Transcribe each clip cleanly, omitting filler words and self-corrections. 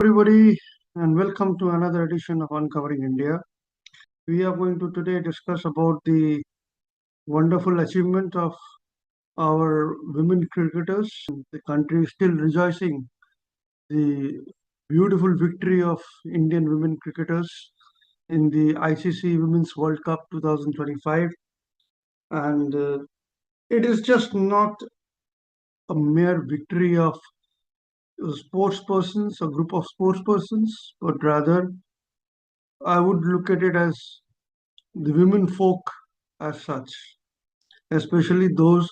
Everybody, and welcome to another edition of Uncovering India. We are going to today discuss about the wonderful achievement of our women cricketers. The country is still rejoicing the beautiful victory of Indian women cricketers in the ICC Women's World Cup 2025, and it is just not a mere victory of sports persons, a group of sports persons, but rather I would look at it as the women folk as such, especially those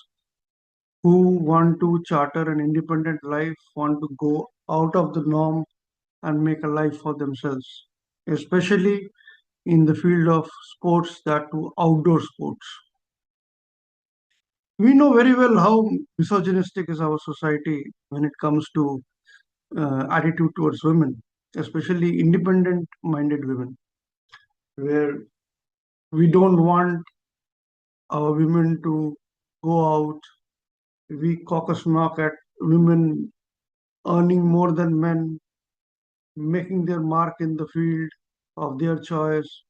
who want to charter an independent life, want to go out of the norm and make a life for themselves, especially in the field of sports, that to outdoor sports. We know very well how misogynistic is our society when it comes to attitude towards women, especially independent minded women, where we don't want our women to go out. We caucus knock at women earning more than men, making their mark in the field of their choice.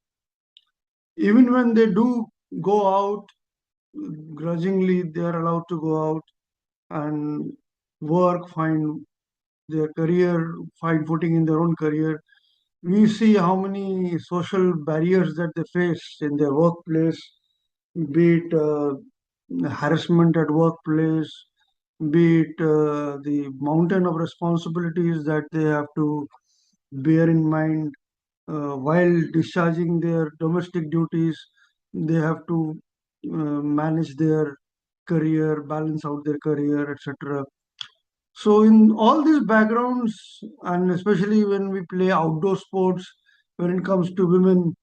Even when they do go out, grudgingly, they are allowed to go out and work, find their career, find footing in their own career. We see how many social barriers that they face in their workplace, be it harassment at workplace, be it the mountain of responsibilities that they have to bear in mind while discharging their domestic duties. They have to manage their career, balance out their career, etc. So, in all these backgrounds, and especially when we play outdoor sports, when it comes to women,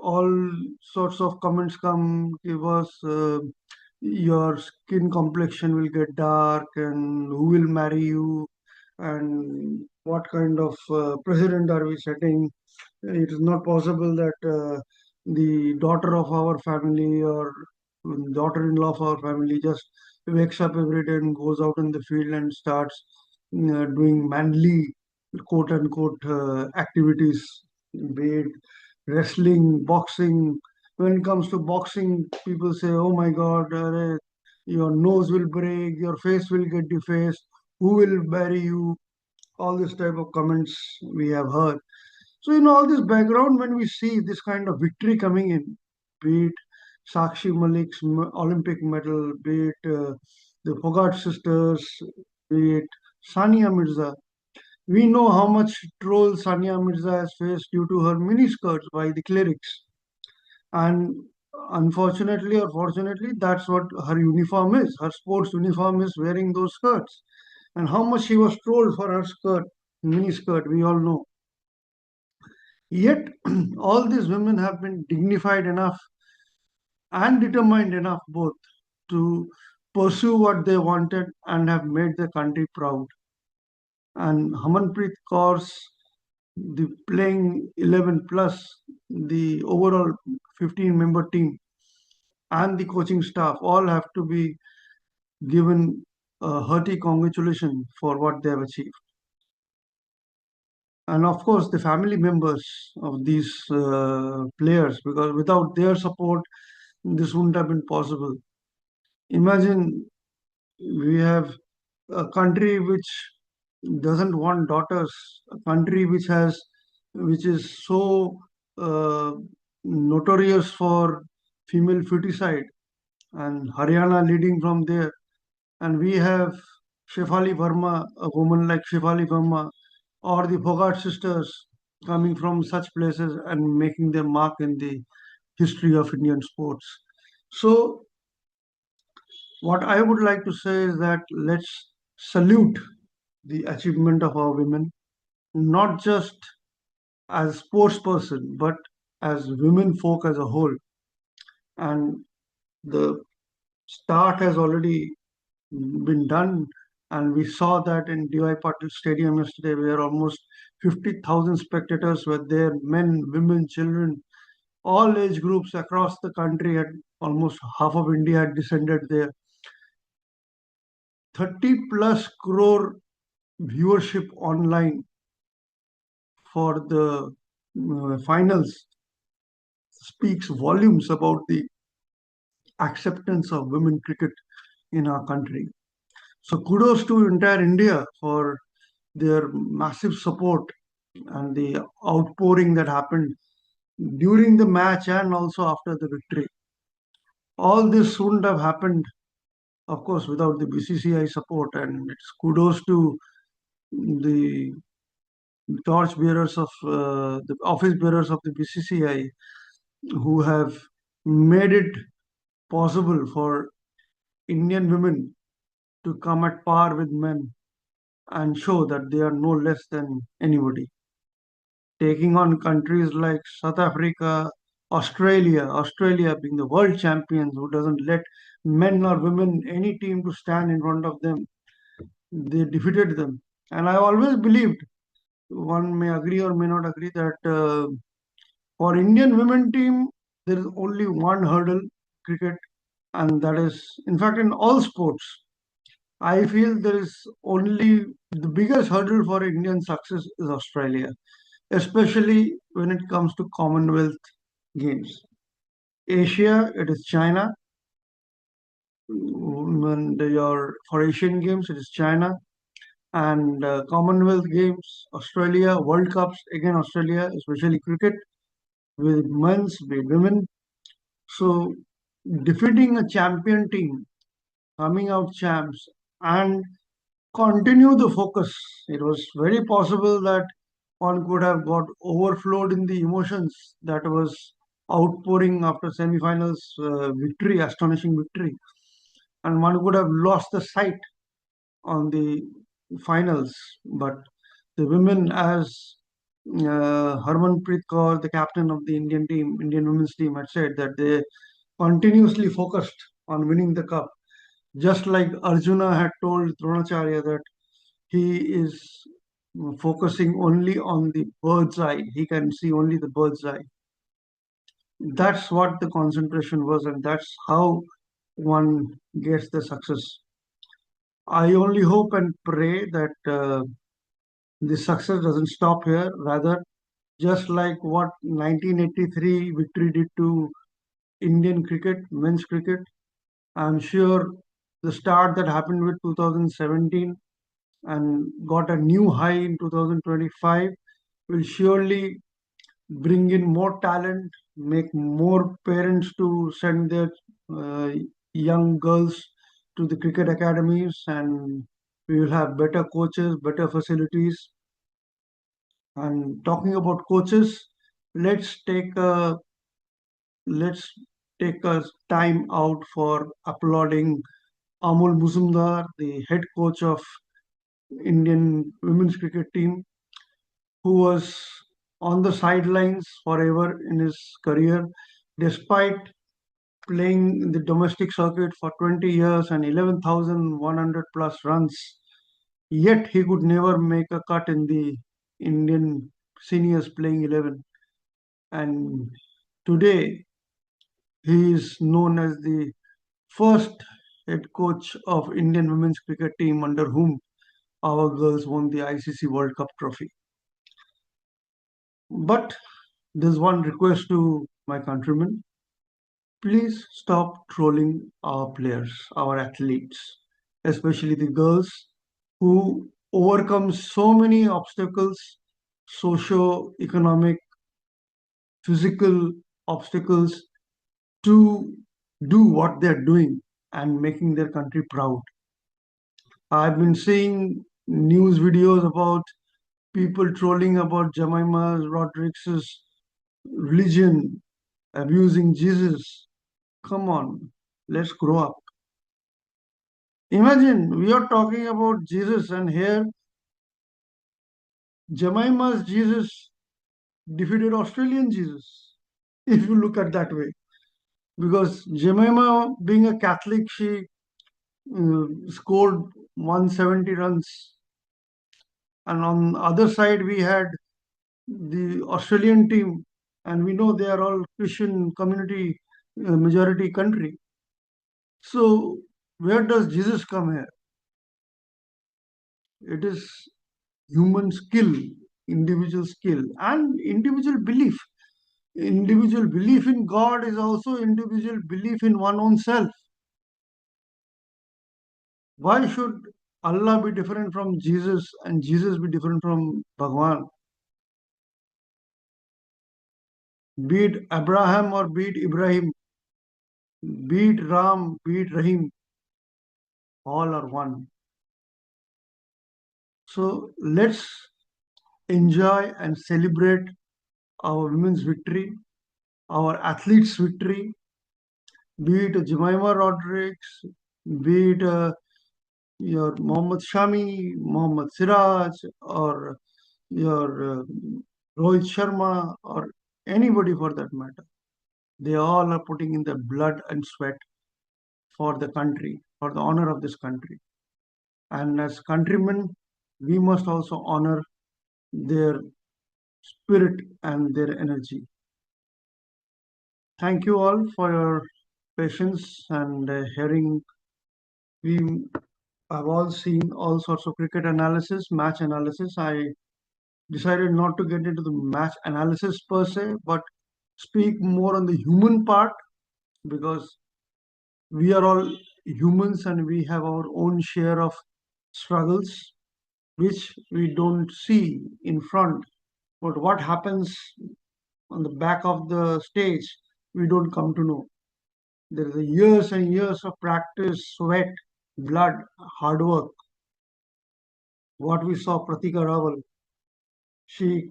all sorts of comments come. Give us your skin complexion will get dark, and who will marry you, and what kind of precedent are we setting? It is not possible that the daughter of our family or daughter-in-law of our family just wakes up every day and goes out in the field and starts doing manly, quote unquote, activities, be it wrestling, boxing. When it comes to boxing, people say, "Oh my God, your nose will break, your face will get defaced. Who will bury you?" All this type of comments we have heard. So in all this background, when we see this kind of victory coming in, be it Sakshi Malik's Olympic medal, be it the Fogart sisters, be it Sania Mirza, we know how much troll Sania Mirza has faced due to her miniskirts by the clerics. And unfortunately or fortunately, that's what her uniform is. Her sports uniform is wearing those skirts. And how much she was trolled for her skirt, miniskirt, we all know. Yet, all these women have been dignified enough and determined enough both to pursue what they wanted and have made the country proud. And Hamanpreet Kaur's the playing 11 plus the overall 15-member team and the coaching staff all have to be given a hearty congratulation for what they have achieved. And of course, the family members of these players, because without their support, this wouldn't have been possible. Imagine we have a country which doesn't want daughters, a country which is so uh, notorious for female feticide, and Haryana leading from there. And we have Shefali Verma, a woman like Shefali Verma, or the Bogart sisters coming from such places and making their mark in the history of Indian sports. So, what I would like to say is that let's salute the achievement of our women, not just as sports person, but as women folk as a whole. And the start has already been done, and we saw that in DY Patil Stadium yesterday, where almost 50,000 spectators were there, men, women, children, all age groups across the country. Had almost half of India had descended there. 30 plus crore viewership online for the finals speaks volumes about the acceptance of women cricket in our country. So kudos to entire India for their massive support and the outpouring that happened during the match and also after the victory. All this wouldn't have happened, of course, without the BCCI support, and it's kudos to the torch bearers of the office bearers of the BCCI who have made it possible for Indian women to come at par with men and show that they are no less than anybody. Taking on countries like South Africa, Australia being the world champions who doesn't let men or women, any team to stand in front of them. They defeated them. And I always believed, one may agree or may not agree, that for Indian women team, there is only one hurdle, cricket, and that is, in fact, in all sports, I feel there is only the biggest hurdle for Indian success is Australia, especially when it comes to Commonwealth Games. Asia, it is China. When for Asian Games, it is China. And Commonwealth Games, Australia, World Cups, again Australia, especially cricket, with men's, with women. So defeating a champion team, coming out champs, and continue the focus. It was very possible that one could have got overflowed in the emotions that was outpouring after semi-finals victory, astonishing victory, and one could have lost the sight on the finals. But the women, as Harmanpreet Kaur, the captain of the Indian team, Indian women's team, had said that they continuously focused on winning the cup. Just like Arjuna had told Dronacharya that he is focusing only on the bird's eye. He can see only the bird's eye. That's what the concentration was, and that's how one gets the success. I only hope and pray that the success doesn't stop here. Rather, just like what 1983 victory did to Indian cricket, men's cricket, I'm sure the start that happened with 2017 and got a new high in 2025 will surely bring in more talent, make more parents to send their uh, young girls to the cricket academies, and we will have better coaches, better facilities. And talking about coaches, let's take a let's take a time out for applauding Amol Muzumdar, the head coach of Indian women's cricket team, who was on the sidelines forever in his career, despite playing in the domestic circuit for 20 years and 11,100 plus runs. Yet he could never make a cut in the Indian seniors playing 11. And today he is known as the first head coach of Indian women's cricket team under whom our girls won the ICC World Cup trophy. But there's one request to my countrymen. Please stop trolling our players, our athletes, especially the girls who overcome so many obstacles, socio-economic, physical obstacles to do what they're doing and making their country proud. I've been seeing news videos about people trolling about Jemima Rodriguez's religion, abusing Jesus. Come on, let's grow up. Imagine we are talking about Jesus, and here Jemima's Jesus defeated Australian Jesus, if you look at that way. Because Jemima, being a Catholic, she scored 170 runs. And on the other side, we had the Australian team, and we know they are all Christian community, majority country. So, where does Jesus come here? It is human skill, individual skill, and individual belief. Individual belief in God is also individual belief in one own self. Why should Allah be different from Jesus and Jesus be different from Bhagwan? Be it Abraham or be it Ibrahim, be it Ram, be it Rahim, all are one. So let's enjoy and celebrate our women's victory, our athletes' victory, be it Jemima Rodriguez, be it your Mohammad Shami, Mohammad Siraj, or your Rohit Sharma, or anybody for that matter. They all are putting in their blood and sweat for the country, for the honor of this country. And as countrymen, we must also honor their spirit and their energy. Thank you all for your patience and hearing. We have all seen all sorts of cricket analysis, match analysis. I decided not to get into the match analysis per se, but speak more on the human part, because we are all humans and we have our own share of struggles which we don't see in front. But what happens on the back of the stage, we don't come to know. There is a years and years of practice, sweat, blood, hard work. What we saw Pratika Rawal, she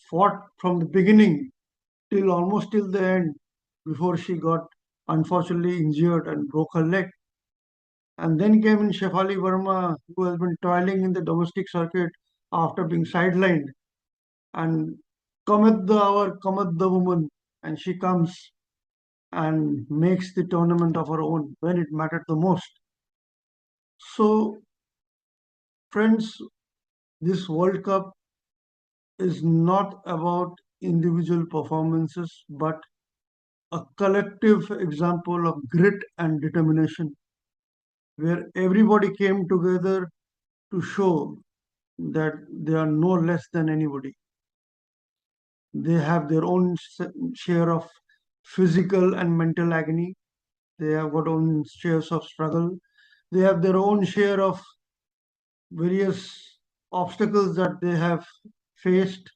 fought from the beginning till almost till the end before she got unfortunately injured and broke her leg. And then came in Shefali Verma, who has been toiling in the domestic circuit after being sidelined. And cometh the hour, cometh the woman, and she comes and makes the tournament of her own when it mattered the most. So, friends, this World Cup is not about individual performances, but a collective example of grit and determination, where everybody came together to show that they are no less than anybody. They have their own share of physical and mental agony. They have got own shares of struggle. They have their own share of various obstacles that they have faced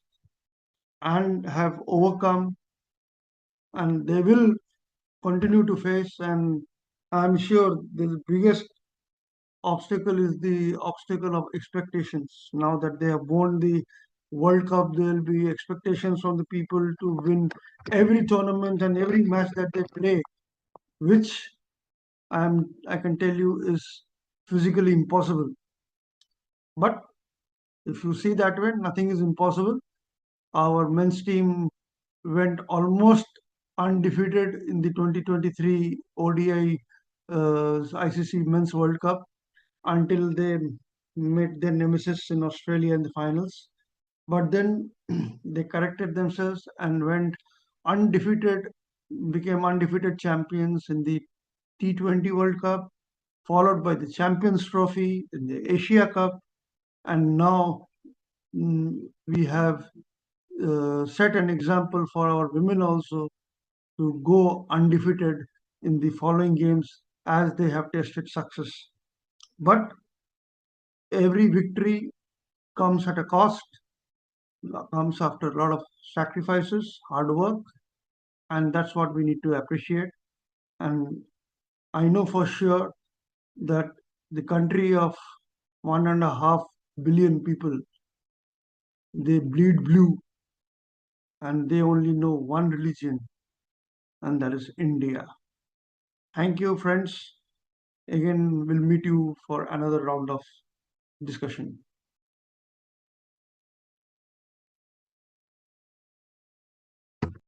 and have overcome, and they will continue to face. And I'm sure the biggest obstacle is the obstacle of expectations. Now that they have won the World Cup, there will be expectations from the people to win every tournament and every match that they play, which I can tell you is physically impossible. But if you see that way, nothing is impossible. Our men's team went almost undefeated in the 2023 ODI ICC Men's World Cup until they met their nemesis in Australia in the finals. But then they corrected themselves and went undefeated, became undefeated champions in the T20 World Cup, followed by the Champions Trophy in the Asia Cup, and now we have set an example for our women also to go undefeated in the following games as they have tasted success. But every victory comes at a cost, comes after a lot of sacrifices, hard work, and that's what we need to appreciate. And I know for sure that the country of 1.5 billion people, they bleed blue and they only know one religion, and that is India. Thank you, friends. Again, we'll meet you for another round of discussion.